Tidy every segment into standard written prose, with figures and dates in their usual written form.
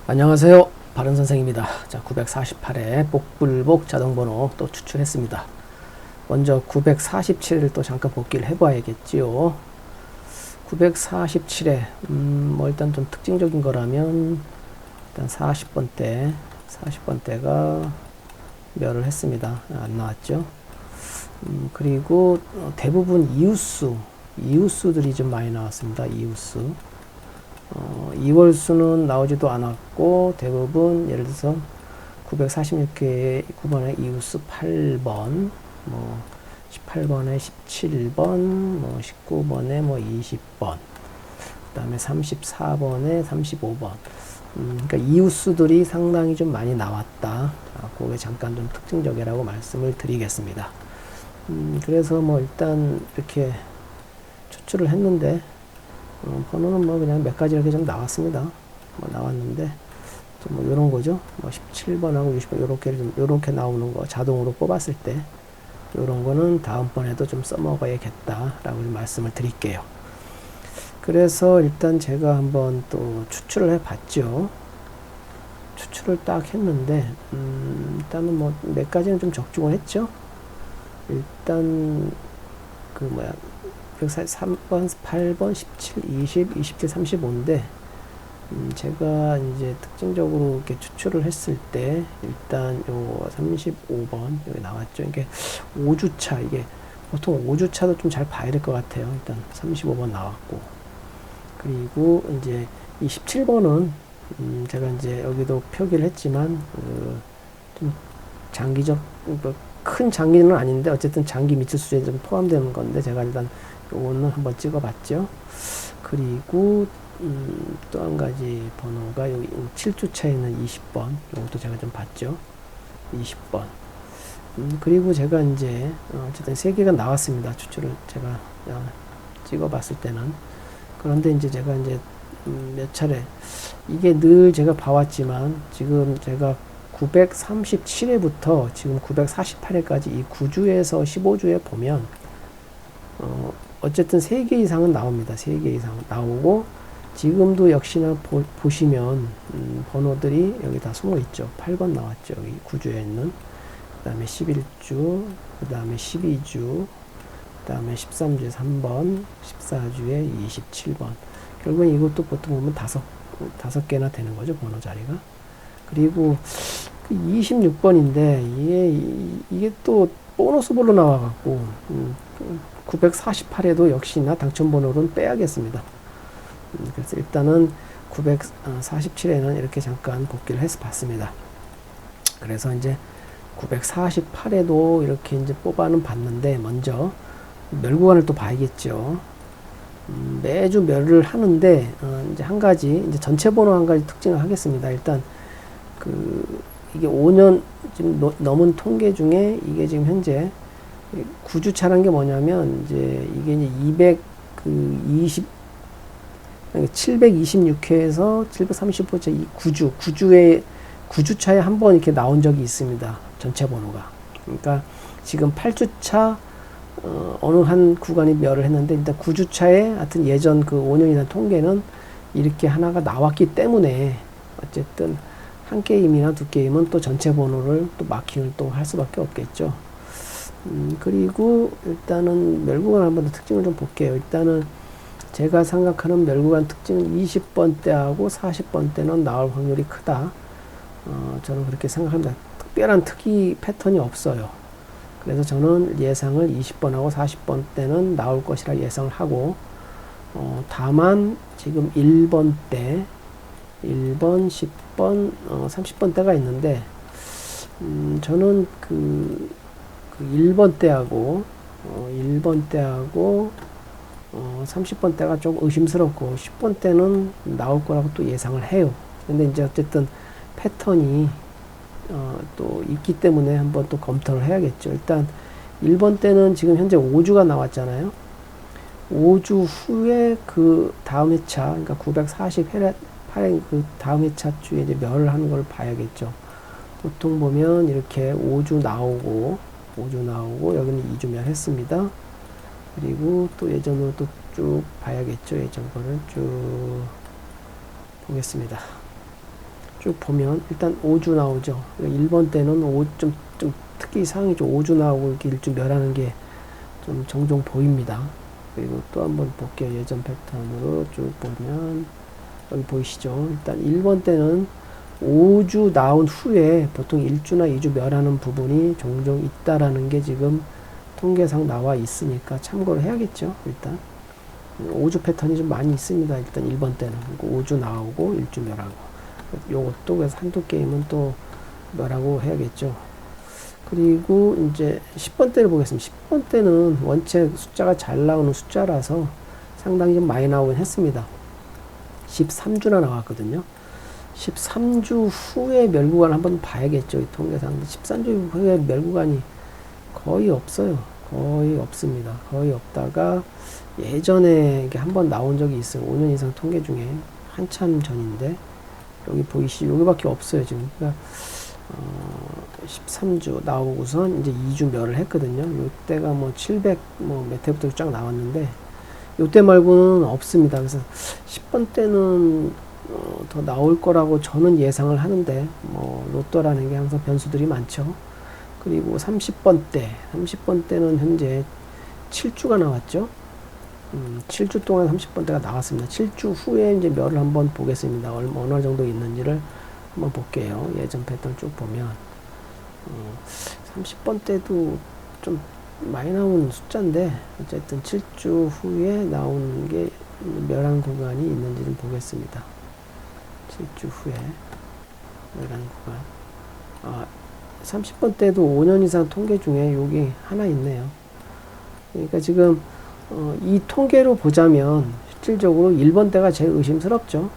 안녕하세요. 바른선생입니다. 자, 948회 복불복 자동번호 또 추출했습니다. 먼저 947을 또 잠깐 복기를 해봐야겠지요. 947회, 일단 좀 특징적인 거라면, 일단 40번대가 멸을 했습니다. 안 나왔죠. 그리고 대부분 이웃수들이 좀 많이 나왔습니다. 이웃수. 2월수는 나오지도 않았고 대부분 예를 들어서 946개 9번에 이웃수 8번, 18번에 17번, 19번에 20번, 그 다음에 34번에 35번. 그러니까 이웃수들이 상당히 좀 많이 나왔다. 그게 잠깐 좀 특징적이라고 말씀을 드리겠습니다. 그래서 일단 이렇게 추출을 했는데 번호는 그냥 몇 가지 이렇게 좀 나왔습니다. 나왔는데, 좀 요런 거죠. 17번하고 60번, 요렇게 나오는 거, 자동으로 뽑았을 때, 요런 거는 다음번에도 좀 써먹어야겠다라고 좀 말씀을 드릴게요. 그래서 일단 제가 한번 또 추출을 해 봤죠. 추출을 딱 했는데, 일단은 몇 가지는 좀 적중을 했죠. 일단, 3번, 8번, 17, 20, 27, 35인데, 제가 이제 특징적으로 이렇게 추출을 했을 때, 일단 요 35번, 여기 나왔죠. 이게 5주차, 이게 보통 5주차도 좀 잘 봐야 될 것 같아요. 일단 35번 나왔고. 그리고 이제 27번은, 제가 이제 여기도 표기를 했지만, 좀 장기적, 큰 장기는 아닌데, 어쨌든 장기 미치수에 좀 포함되는 건데, 제가 일단 요거는 한번 찍어봤죠. 그리고 또 한 가지 번호가 여기 7주차에 있는 20번, 요것도 제가 좀 봤죠. 20번. 그리고 제가 이제 어쨌든 3개가 나왔습니다. 추출을 제가 찍어봤을 때는. 그런데 이제 제가 이제 몇 차례 이게 늘 제가 봐왔지만 지금 제가 937회부터 지금 948회까지 이 9주에서 15주에 보면 어쨌든 3개 이상은 나옵니다. 3개 이상 나오고 지금도 역시나 보시면 번호들이 여기 다 숨어 있죠. 8번 나왔죠. 여기 9주에 있는. 그 다음에 11주, 그 다음에 12주, 그 다음에 13주에 3번, 14주에 27번. 결국은 이것도 보통 보면 다섯 개나 되는 거죠. 번호 자리가. 그리고 26번인데 이게 또 보너스볼로 나와갖고 948에도 역시나 당첨번호는 빼야겠습니다. 그래서 일단은 947에는 이렇게 잠깐 복귀를 해서 봤습니다. 그래서 이제 948에도 이렇게 이제 뽑아는 봤는데 먼저 멸구간을 또 봐야겠죠. 매주 멸을 하는데 이제 한 가지 이제 전체 번호 한 가지 특징을 하겠습니다. 일단 이게 5년 지금 넘은 통계 중에 이게 지금 현재 9주차란 게 뭐냐면 이제 이게 이제 726회에서 735차 이 9주차에 한 번 이렇게 나온 적이 있습니다. 전체 번호가. 그러니까 지금 8주차 어느 한 구간이 멸을 했는데 일단 9주차에 하여튼 예전 그 5년이나 통계는 이렇게 하나가 나왔기 때문에 어쨌든 한 게임이나 두 게임은 또 전체 번호를 또 마킹을 또 할 수밖에 없겠죠. 그리고 일단은 멸구간 한번 더 특징을 좀 볼게요. 일단은 제가 생각하는 멸구간 특징은 20번대하고 40번대는 나올 확률이 크다. 저는 그렇게 생각합니다. 특별한 특이 패턴이 없어요. 그래서 저는 예상을 20번하고 40번대는 나올 것이라 예상을 하고, 다만 지금 1번대, 1번, 10번, 30번대가 있는데, 저는 그 1번대하고 30번대가 좀 의심스럽고 10번대는 나올 거라고 또 예상을 해요. 근데 이제 어쨌든 패턴이 또 있기 때문에 한번 또 검토를 해야겠죠. 일단 1번대는 지금 현재 5주가 나왔잖아요. 5주 후에 그 다음 회차, 그러니까 948회 그 다음 회차 주에 이제 멸을 하는 걸 봐야겠죠. 보통 보면 이렇게 5주 나오고 여기는 2주 멸했습니다. 그리고 또 예전으로 또 쭉 봐야겠죠. 예전 거를 쭉 보겠습니다. 쭉 보면 일단 5주 나오죠. 1번 때는 좀 특히 사항이죠. 5주 나오고 이렇게 일주 멸하는 게 좀 종종 보입니다. 그리고 또 한번 볼게요. 예전 패턴으로 쭉 보면 여기 보이시죠? 일단 1번 때는 5주 나온 후에 보통 1주나 2주 멸하는 부분이 종종 있다라는 게 지금 통계상 나와 있으니까 참고를 해야겠죠. 일단 5주 패턴이 좀 많이 있습니다. 일단 1번 때는 5주 나오고 1주 멸하고, 요것도 그래서 한두 게임은 또 멸하고 해야겠죠. 그리고 이제 10번 때를 보겠습니다. 10번 때는 원체 숫자가 잘 나오는 숫자라서 상당히 좀 많이 나오긴 했습니다. 13주나 나왔거든요. 13주 후에 멸구간 한번 봐야겠죠. 이 통계상. 13주 후에 멸구간이 거의 없어요. 거의 없습니다. 거의 없다가 예전에 한번 나온 적이 있어요. 5년 이상 통계 중에 한참 전인데 여기 보이시 여기밖에 없어요 지금. 그러니까 13주 나오고선 이제 2주 멸을 했거든요. 요때가 뭐 700 뭐 몇 회부터 쫙 나왔는데 요때 말고는 없습니다. 그래서 10번 때는 더 나올 거라고 저는 예상을 하는데 뭐 로또라는 게 항상 변수들이 많죠. 그리고 30번 때는 현재 7주가 나왔죠. 7주 동안 30번대가 나왔습니다. 7주 후에 이제 멸을 한번 보겠습니다. 어느 정도 있는지를 한번 볼게요. 예전 패턴 쭉 보면 30번대도 좀 많이 나온 숫자인데 어쨌든 7주 후에 나온 게 멸한 구간이 있는지 좀 보겠습니다. 7주 후에 멸한 구간. 30번대도 5년 이상 통계 중에 여기 하나 있네요. 그러니까 지금 이 통계로 보자면 실질적으로 1번대가 제일 의심스럽죠.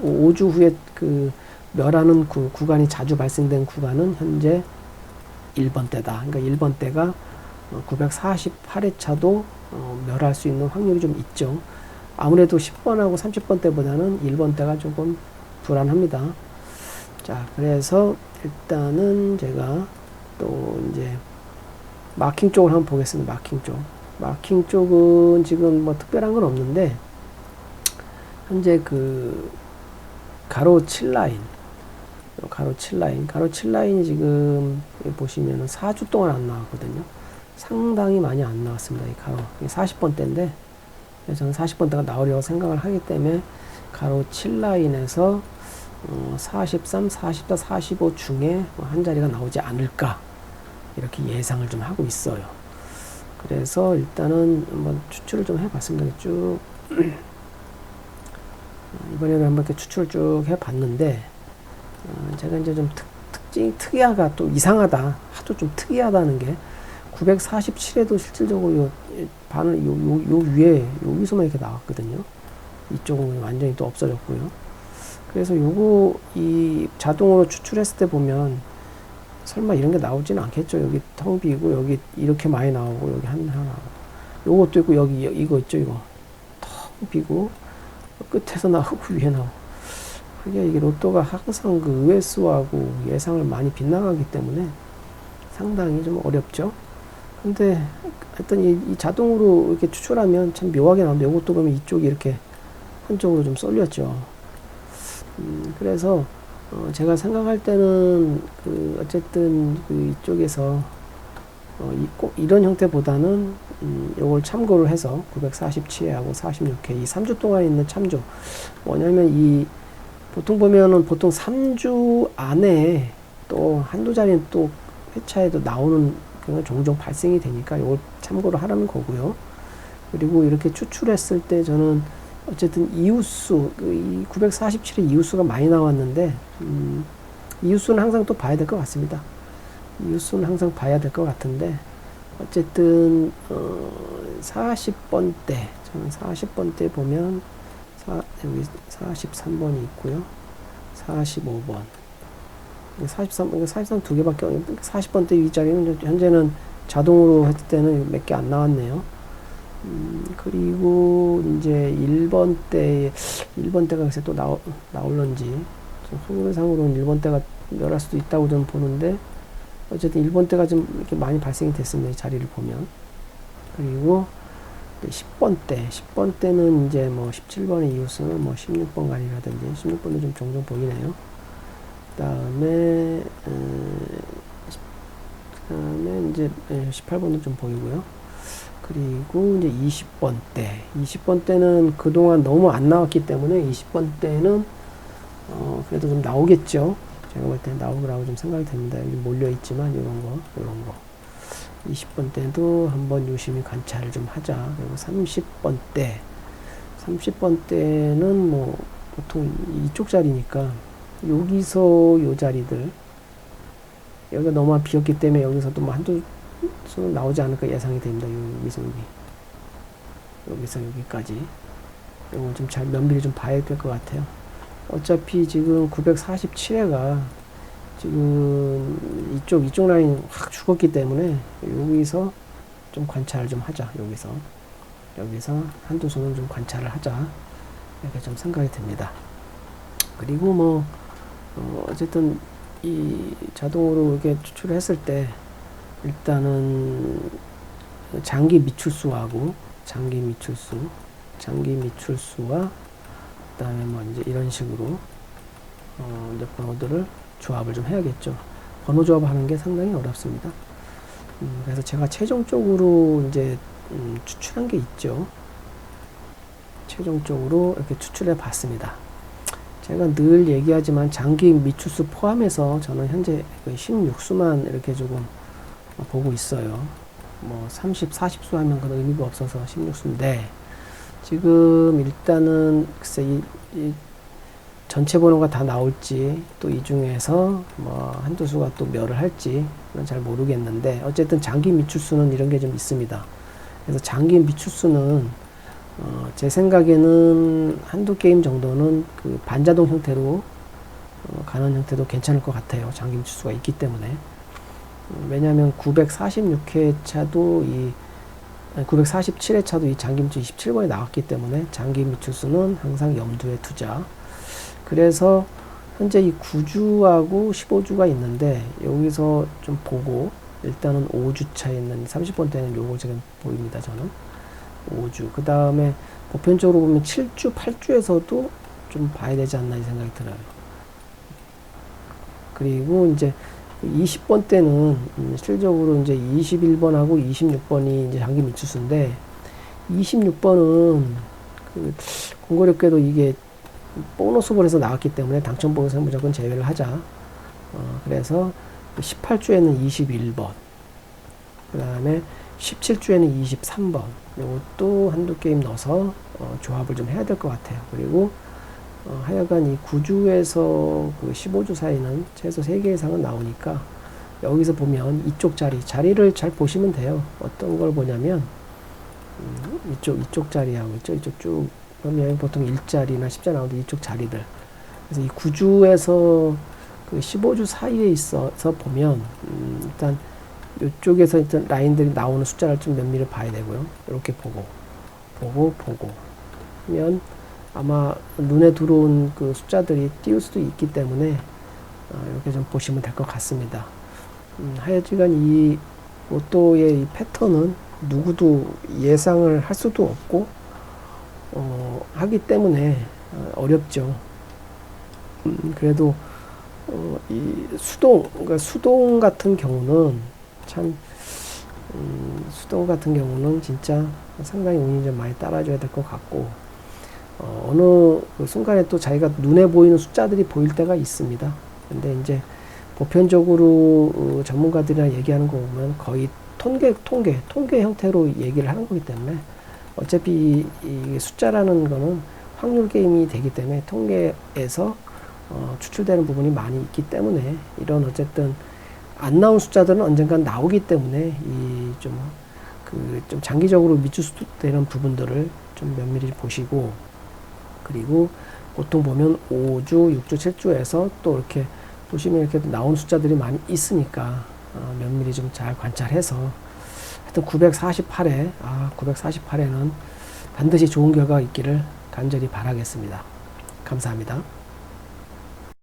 5주 후에 그 멸하는 구간이 자주 발생된 구간은 현재 1번대다. 그러니까 1번대가 948회차도 멸할 수 있는 확률이 좀 있죠. 아무래도 10번하고 30번대보다는 1번대가 조금 불안합니다. 자, 그래서 일단은 제가 또 이제 마킹 쪽을 한번 보겠습니다. 마킹 쪽. 마킹 쪽은 지금 뭐 특별한 건 없는데 현재 그 가로 7라인 가로 7라인이 지금 보시면은 4주 동안 안 나왔거든요. 상당히 많이 안 나왔습니다. 이 가로 40번대인데 저는 40번대가 나오려고 생각을 하기 때문에 가로 7라인에서 43, 44, 45 중에 한 자리가 나오지 않을까 이렇게 예상을 좀 하고 있어요. 그래서 일단은 한번 추출을 좀 해봤습니다. 쭉 이번에는 한번 이렇게 추출을 쭉 해봤는데 제가 이제 좀 특이하다 또 이상하다 하도 좀 특이하다는 게 947에도 실질적으로 요 위에 여기서만 이렇게 나왔거든요. 이쪽은 완전히 또 없어졌고요. 그래서 요거 이 자동으로 추출했을 때 보면 설마 이런 게 나오지는 않겠죠. 여기 텅 비고 여기 이렇게 많이 나오고 여기 하나 요것도 있고 여기 이거 있죠. 이거 텅 비고 끝에서 나오고 위에 나오고 이게 로또가 항상 그 의외수하고 예상을 많이 빗나가기 때문에 상당히 좀 어렵죠. 근데 하여튼 이 자동으로 이렇게 추출하면 참 묘하게 나오는데 이것도 보면 이쪽이 이렇게 한쪽으로 좀 쏠렸죠. 그래서 제가 생각할 때는 그 어쨌든 그 이쪽에서 꼭 이런 형태보다는 요걸 참고를 해서 947회하고 46회 이 3주 동안 있는 참조 뭐냐면 이 보통 보면은 보통 3주 안에 또 한두 자리는 또 회차에도 나오는 경우가 종종 발생이 되니까 이걸 참고를 하라는 거고요. 그리고 이렇게 추출했을 때 저는 어쨌든 이웃수, 이 947의 이웃수가 많이 나왔는데, 이웃수는 항상 또 봐야 될 것 같습니다. 이웃수는 항상 봐야 될 것 같은데, 어쨌든, 40번대, 저는 40번대 보면, 여기 43번이 있고요. 45번. 43 두 개밖에, 40번대 윗자리는 현재는 자동으로 했을 때는 몇 개 안 나왔네요. 그리고 이제 1번대가 글쎄 또 나올런지 확률상으로는 1번대가 멸할 수도 있다고 저는 보는데 어쨌든 1번대가 좀 이렇게 많이 발생이 됐습니다. 이 자리를 보면. 그리고 10번대는 이제 뭐 17번의 이웃은 뭐 16번 가리라든지 16번도 좀 종종 보이네요. 그다음에 이제 18번도 좀 보이고요. 그리고 이제 20번 때는 그동안 너무 안 나왔기 때문에 20번 때는 그래도 좀 나오겠죠. 제가 볼 때는 나오라고 좀 생각이 됩니다. 여기 몰려 있지만 이런 거 20번 때도 한번 유심히 관찰을 좀 하자. 그리고 30번 때는 뭐 보통 이쪽 자리니까 여기서 요 자리들, 여기가 너무 비었기 때문에 여기서도 뭐 한두 수는 나오지 않을까 예상이 됩니다. 여기서 여기까지. 이거 좀 잘 면밀히 좀 봐야 될 것 같아요. 어차피 지금 947회가 지금 이쪽 라인 확 죽었기 때문에 여기서 좀 관찰을 좀 하자. 여기서 한두 수는 좀 관찰을 하자. 이렇게 좀 생각이 듭니다. 그리고 뭐 어쨌든 이 자동으로 이렇게 추출을 했을 때 일단은 장기 미출수와 그다음에 뭐 이제 이런 식으로 이제 번호들을 조합을 좀 해야겠죠. 번호 조합하는 게 상당히 어렵습니다. 그래서 제가 최종적으로 이제 추출한 게 있죠. 최종적으로 이렇게 추출해 봤습니다. 제가 늘 얘기하지만 장기 미출수 포함해서 저는 현재 16수만 이렇게 조금 보고 있어요. 뭐 30, 40수 하면 그런 의미가 없어서 16수인데 지금 일단은 글쎄 이 전체 번호가 다 나올지 또 이 중에서 뭐 한두 수가 또 멸을 할지 그건 잘 모르겠는데 어쨌든 장기 미출수는 이런 게 좀 있습니다. 그래서 장기 미출수는 제 생각에는 한두 게임 정도는 그 반자동 형태로 가는 형태도 괜찮을 것 같아요. 장기 미출수가 있기 때문에. 왜냐하면 946회 차도 947회 차도 이 장기 미출 27번이 나왔기 때문에 장기 미출수는 항상 염두에 두자. 그래서 현재 이 9주하고 15주가 있는데 여기서 좀 보고 일단은 5주 차에 있는 30번 때는 요거 지금 보입니다. 저는 5주. 그 다음에 보편적으로 보면 7주, 8주에서도 좀 봐야 되지 않나 이 생각이 들어요. 그리고 이제 20번 때는 실질적으로 이제 21번하고 26번이 이제 장기 미출수인데 26번은 그 공교롭게도 이게 보너스 볼에서 나왔기 때문에 당첨 보너스는 무조건 제외를 하자. 그래서 18주에는 21번, 그 다음에 17주에는 23번, 이것도 한두 게임 넣어서 조합을 좀 해야 될 것 같아요. 그리고 하여간 이 9주에서 그 15주 사이는 최소 3개 이상은 나오니까 여기서 보면 이쪽 자리를 잘 보시면 돼요. 어떤 걸 보냐면 이쪽 자리하고 이쪽 쭉 그러면 보통 1자리나 10자리 나오는데 이쪽 자리들. 그래서 이 9주에서 그 15주 사이에 있어서 보면 일단 이쪽에서 일단 라인들이 나오는 숫자를 좀 면밀히 봐야 되고요. 이렇게 보고 하면 아마 눈에 들어온 그 숫자들이 띄울 수도 있기 때문에 이렇게 좀 보시면 될 것 같습니다. 하여간 이 로또의 이 패턴은 누구도 예상을 할 수도 없고 하기 때문에 어렵죠. 그래도 이 그러니까 수동 같은 경우는 진짜 상당히 운이 좀 많이 따라줘야 될 것 같고 어느 그 순간에 또 자기가 눈에 보이는 숫자들이 보일 때가 있습니다. 근데 이제 보편적으로 전문가들이나 얘기하는 거 보면 거의 통계 형태로 얘기를 하는 거기 때문에 어차피 이 숫자라는 거는 확률 게임이 되기 때문에 통계에서 추출되는 부분이 많이 있기 때문에 이런 어쨌든 안 나온 숫자들은 언젠간 나오기 때문에 이 좀 장기적으로 미추수되는 부분들을 좀 면밀히 보시고 그리고 보통 보면 5주, 6주, 7주에서 또 이렇게 보시면 이렇게 나온 숫자들이 많이 있으니까 면밀히 좀 잘 관찰해서 하여튼 948회는 반드시 좋은 결과가 있기를 간절히 바라겠습니다. 감사합니다.